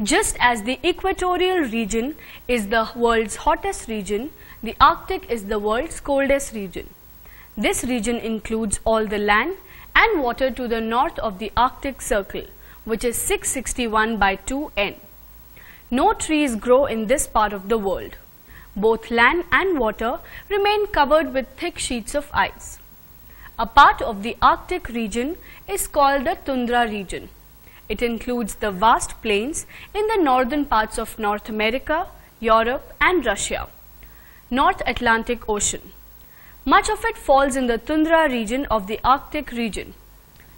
Just as the equatorial region is the world's hottest region, the Arctic is the world's coldest region. This region includes all the land and water to the north of the Arctic Circle, which is 661 by 2n. No trees grow in this part of the world. Both land and water remain covered with thick sheets of ice. A part of the Arctic region is called the tundra region. It includes the vast plains in the northern parts of North America, Europe and Russia. North Atlantic Ocean. Much of it falls in the tundra region of the Arctic region.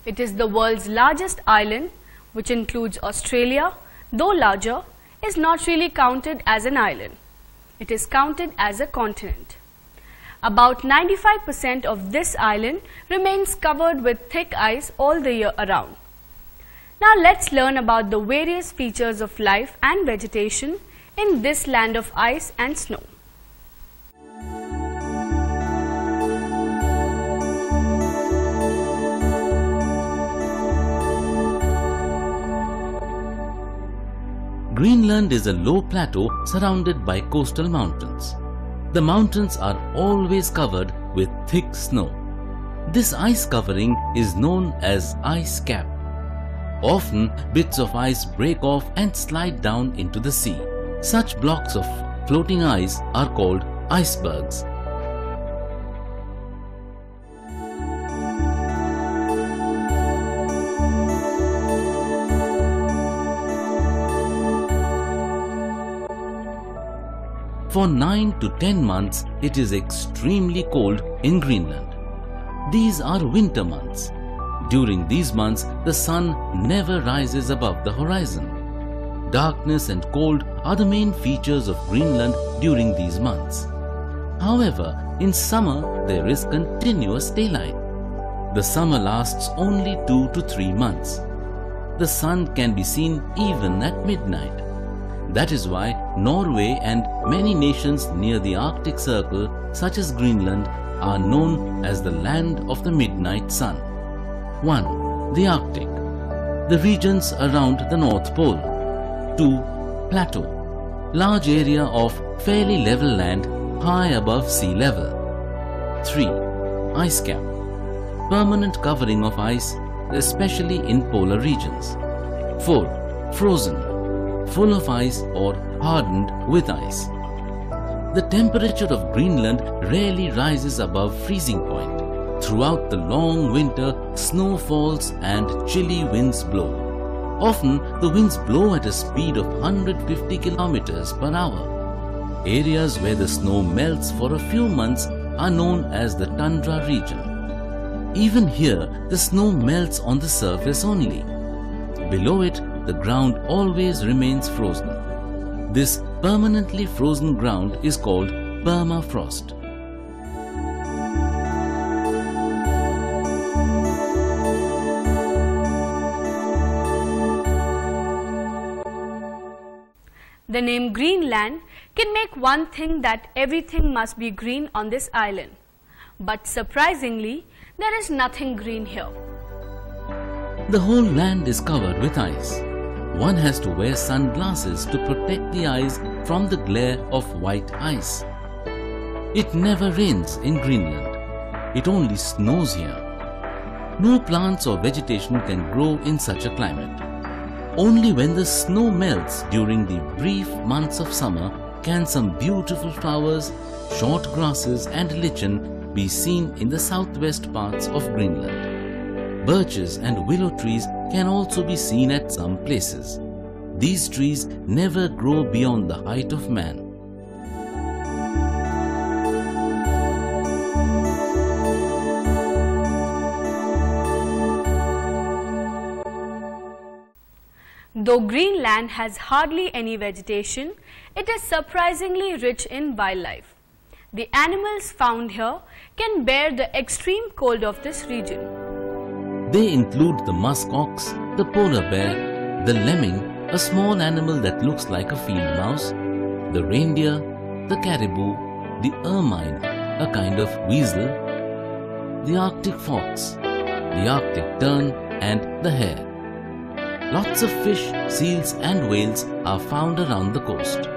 It is the world's largest island, which includes Australia, though larger, is not really counted as an island. It is counted as a continent. About 95% of this island remains covered with thick ice all the year around. Now let's learn about the various features of life and vegetation in this land of ice and snow. Greenland is a low plateau surrounded by coastal mountains. The mountains are always covered with thick snow. This ice covering is known as ice cap. Often, bits of ice break off and slide down into the sea. Such blocks of floating ice are called icebergs. For 9 to 10 months, it is extremely cold in Greenland. These are winter months. During these months, the sun never rises above the horizon. Darkness and cold are the main features of Greenland during these months. However, in summer, there is continuous daylight. The summer lasts only 2 to 3 months. The sun can be seen even at midnight. That is why Norway and many nations near the Arctic Circle, such as Greenland, are known as the land of the midnight sun. 1. The Arctic. The regions around the North Pole. 2. Plateau. Large area of fairly level land high above sea level. 3. Ice cap. Permanent covering of ice, especially in polar regions. 4. Frozen. Full of ice or hardened with ice. The temperature of Greenland rarely rises above freezing point. Throughout the long winter, snow falls and chilly winds blow. Often, the winds blow at a speed of 150 kilometers per hour. Areas where the snow melts for a few months are known as the tundra region. Even here, the snow melts on the surface only. Below it, the ground always remains frozen. This permanently frozen ground is called permafrost. The name Greenland can make one think that everything must be green on this island. But surprisingly, there is nothing green here. The whole land is covered with ice. One has to wear sunglasses to protect the eyes from the glare of white ice. It never rains in Greenland. It only snows here. No plants or vegetation can grow in such a climate. Only when the snow melts during the brief months of summer can some beautiful flowers, short grasses and lichen be seen in the southwest parts of Greenland. Birches and willow trees can also be seen at some places. These trees never grow beyond the height of man. Though Greenland has hardly any vegetation, it is surprisingly rich in wildlife. The animals found here can bear the extreme cold of this region. They include the musk ox, the polar bear, the lemming, a small animal that looks like a field mouse, the reindeer, the caribou, the ermine, a kind of weasel, the Arctic fox, the Arctic tern and the hare. Lots of fish, seals and whales are found around the coast.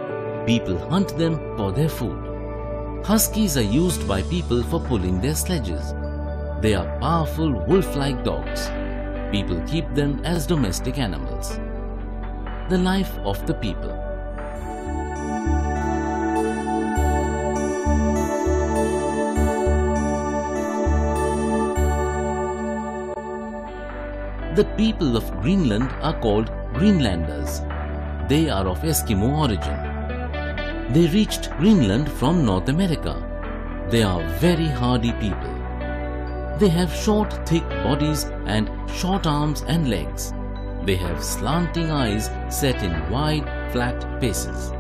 People hunt them for their food. Huskies are used by people for pulling their sledges. They are powerful wolf-like dogs. People keep them as domestic animals. The life of the people. The people of Greenland are called Greenlanders. They are of Eskimo origin. They reached Greenland from North America. They are very hardy people. They have short, thick bodies and short arms and legs. They have slanting eyes set in wide, flat faces.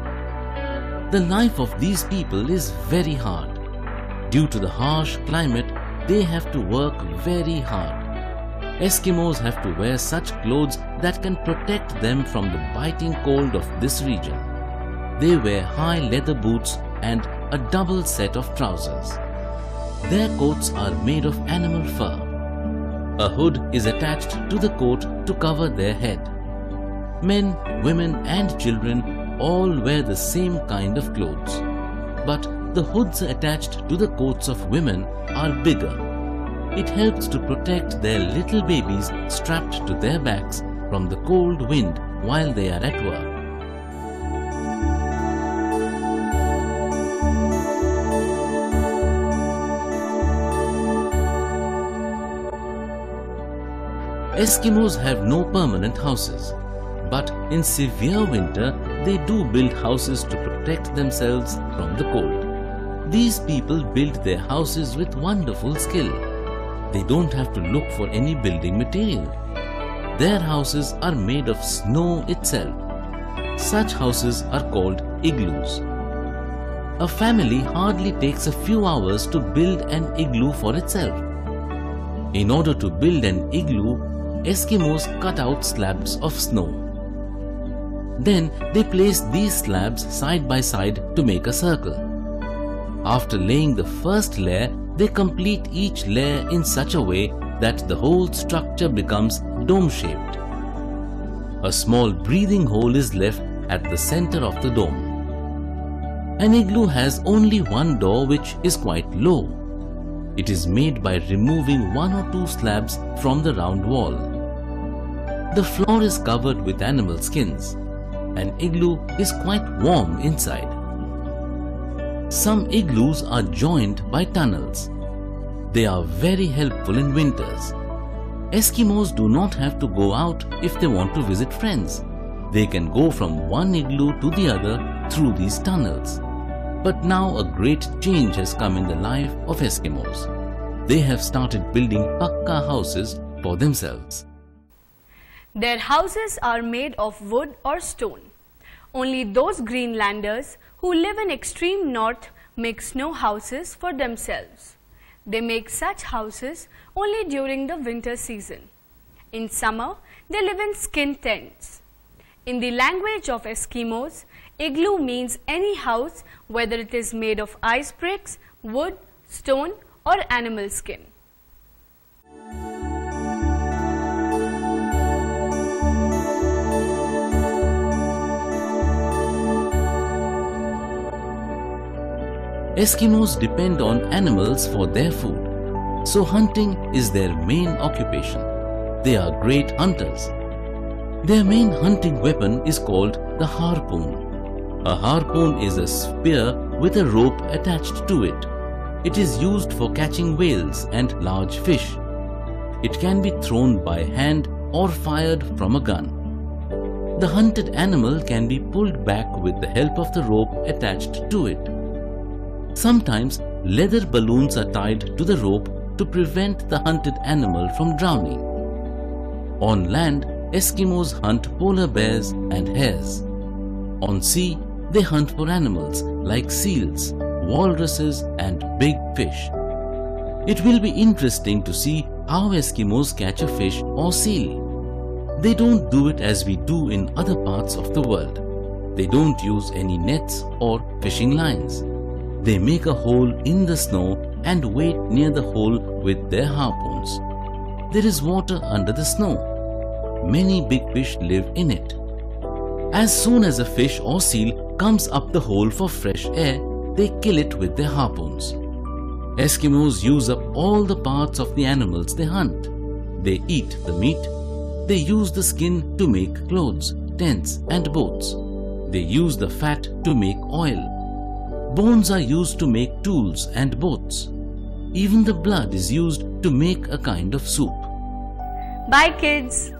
The life of these people is very hard. Due to the harsh climate, they have to work very hard. Eskimos have to wear such clothes that can protect them from the biting cold of this region. They wear high leather boots and a double set of trousers. Their coats are made of animal fur. A hood is attached to the coat to cover their head. Men, women and children all wear the same kind of clothes. But the hoods attached to the coats of women are bigger. It helps to protect their little babies strapped to their backs from the cold wind while they are at work. Eskimos have no permanent houses, but in severe winter they do build houses to protect themselves from the cold. These people build their houses with wonderful skill. They don't have to look for any building material. Their houses are made of snow itself. Such houses are called igloos. A family hardly takes a few hours to build an igloo for itself. In order to build an igloo, Eskimos cut out slabs of snow. Then they place these slabs side by side to make a circle. After laying the first layer, they complete each layer in such a way that the whole structure becomes dome-shaped. A small breathing hole is left at the center of the dome. An igloo has only one door, which is quite low. It is made by removing one or two slabs from the round wall. The floor is covered with animal skins. An igloo is quite warm inside. Some igloos are joined by tunnels. They are very helpful in winters. Eskimos do not have to go out if they want to visit friends. They can go from one igloo to the other through these tunnels. But now a great change has come in the life of Eskimos. They have started building pakka houses for themselves. Their houses are made of wood or stone. Only those Greenlanders who live in extreme north make snow houses for themselves. They make such houses only during the winter season. In summer, they live in skin tents. In the language of Eskimos, igloo means any house, whether it is made of ice bricks, wood, stone or animal skin. Eskimos depend on animals for their food, so hunting is their main occupation. They are great hunters. Their main hunting weapon is called the harpoon. A harpoon is a spear with a rope attached to it. It is used for catching whales and large fish. It can be thrown by hand or fired from a gun. The hunted animal can be pulled back with the help of the rope attached to it. Sometimes leather balloons are tied to the rope to prevent the hunted animal from drowning. On land, Eskimos hunt polar bears and hares. On sea, they hunt for animals like seals, walruses and big fish. It will be interesting to see how Eskimos catch a fish or seal. They don't do it as we do in other parts of the world. They don't use any nets or fishing lines. They make a hole in the snow and wait near the hole with their harpoons. There is water under the snow. many big fish live in it. As soon as a fish or seal comes up the hole for fresh air, they kill it with their harpoons. Eskimos use up all the parts of the animals they hunt. They eat the meat. They use the skin to make clothes, tents and boats. They use the fat to make oil. Bones are used to make tools and boats. Even the blood is used to make a kind of soup. Bye kids.